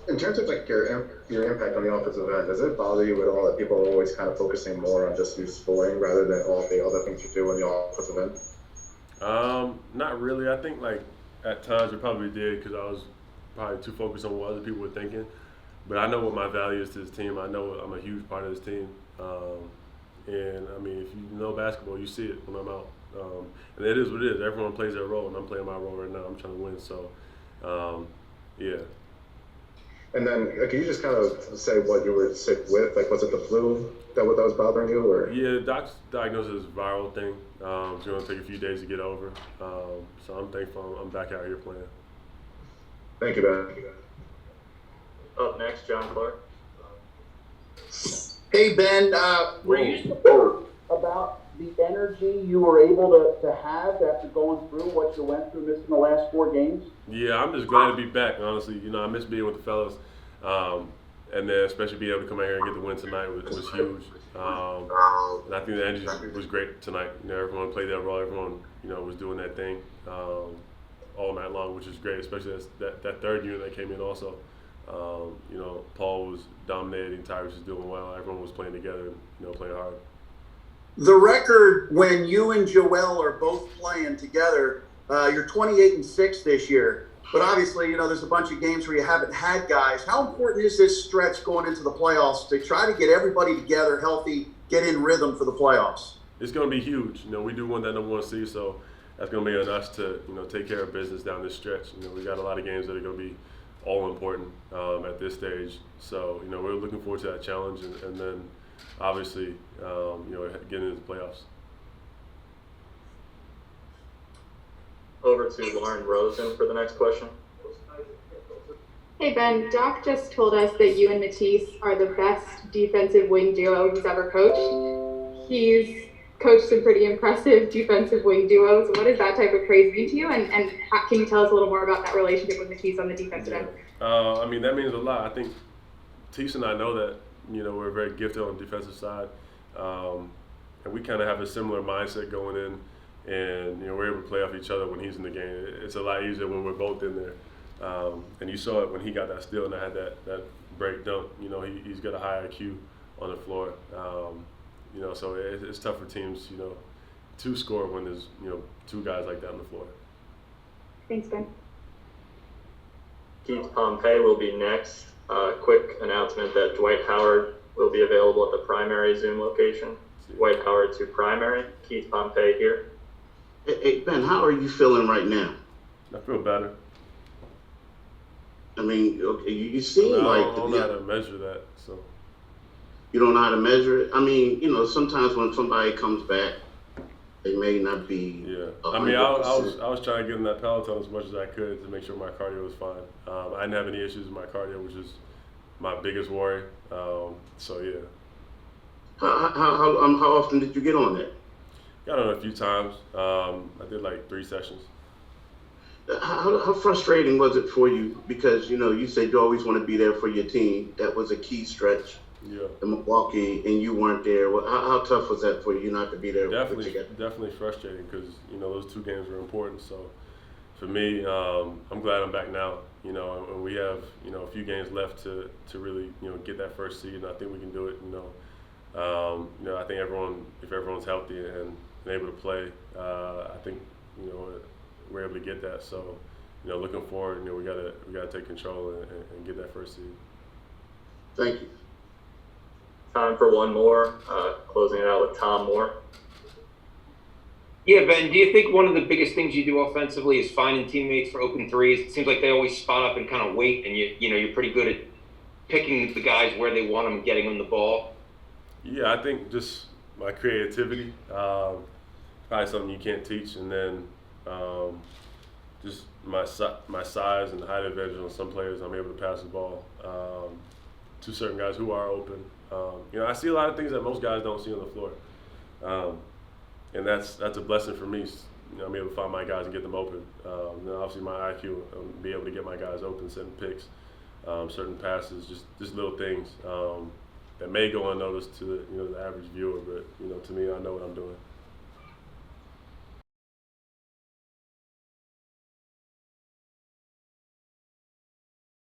In terms of like your impact on the offensive end, does it bother you at all that people are always kind of focusing more on just you scoring rather than all the other things you do on the offensive end? Not really. I think like at times it probably did because I was probably too focused on what other people were thinking. But I know what my value is to this team. I know I'm a huge part of this team. And I mean, if you know basketball, you see it when I'm out. And it is what it is. Everyone plays their role, and I'm playing my role right now. I'm trying to win. So, um, yeah. And then can you just kind of say what you were sick with? Like, was it the flu that was bothering you, or? Yeah, doc's diagnosis is a viral thing. It's going to take a few days to get over. So I'm thankful I'm back out here playing. Thank you, Ben. Up next, John Clark. Hey, Ben, were you surprised about the energy you were able to have after going through what you went through missing the last 4 games? Yeah, I'm just glad to be back. Honestly, I miss being with the fellas, and then especially being able to come out here and get the win tonight was huge. And I think the energy was great tonight. Everyone played their role. Everyone, was doing that thing all night long, which is great. Especially that third unit that came in also. Paul was dominating. Tyrus was doing well. Everyone was playing together and playing hard. The record when you and Joel are both playing together, you're 28-6 this year. But obviously, there's a bunch of games where you haven't had guys. How important is this stretch going into the playoffs to try to get everybody together, healthy, get in rhythm for the playoffs? It's going to be huge. We do want that number one seed, so that's going to be on us to take care of business down this stretch. We got a lot of games that are going to be all important at this stage. So we're looking forward to that challenge, and then obviously getting into the playoffs. Over to Lauren Rosen for the next question. Hey Ben, Doc just told us that you and Matisse are the best defensive wing duo he's ever coached. He's coached some pretty impressive defensive wing duos. What does that type of praise mean to you? And can you tell us a little more about that relationship with Matisse on the defensive end? I mean, that means a lot. I think Matisse and I know that, we're very gifted on the defensive side. And we kind of have a similar mindset going in. And we're able to play off each other when he's in the game. It's a lot easier when we're both in there. And you saw it when he got that steal and I had that break dunk. He's got a high IQ on the floor. So it's tough for teams, to score when there's two guys like that on the floor. Thanks, Ben. Keith Pompey will be next. Quick announcement that Dwight Howard will be available at the primary Zoom location. Dwight Howard to primary. Keith Pompey here. Hey, Ben, how are you feeling right now? I feel better. I mean, okay, you seem like... I don't know how to measure that, so... You don't know how to measure it? I mean, sometimes when somebody comes back, they may not be... Yeah. I mean, I was trying to get in that Peloton as much as I could to make sure my cardio was fine. I didn't have any issues with my cardio, which is my biggest worry. So, yeah. How often did you get on that? Got on a few times. I did like 3 sessions. How frustrating was it for you? Because, you said you always want to be there for your team. That was a key stretch in Milwaukee, and you weren't there. How tough was that for you not to be there? Definitely frustrating because, those 2 games were important. So, for me, I'm glad I'm back now. And we have, a few games left to really, get that first seed, and I think we can do it, I think if everyone's healthy and able to play, I think we're able to get that. So, looking forward, we gotta take control and get that first seed. Thank you. Time for one more. Closing it out with Tom Moore. Yeah, Ben, do you think one of the biggest things you do offensively is finding teammates for open threes? It seems like they always spot up and kind of wait, and you're pretty good at picking the guys where they want them and getting them the ball. Yeah, I think just my creativity, probably something you can't teach, and then just my size and the height advantage on some players. I'm able to pass the ball to certain guys who are open. I see a lot of things that most guys don't see on the floor, and that's a blessing for me. I'm able to find my guys and get them open. Obviously, my IQ, be able to get my guys open, setting picks, certain passes, just little things that may go unnoticed to the average viewer, but to me, I know what I'm doing.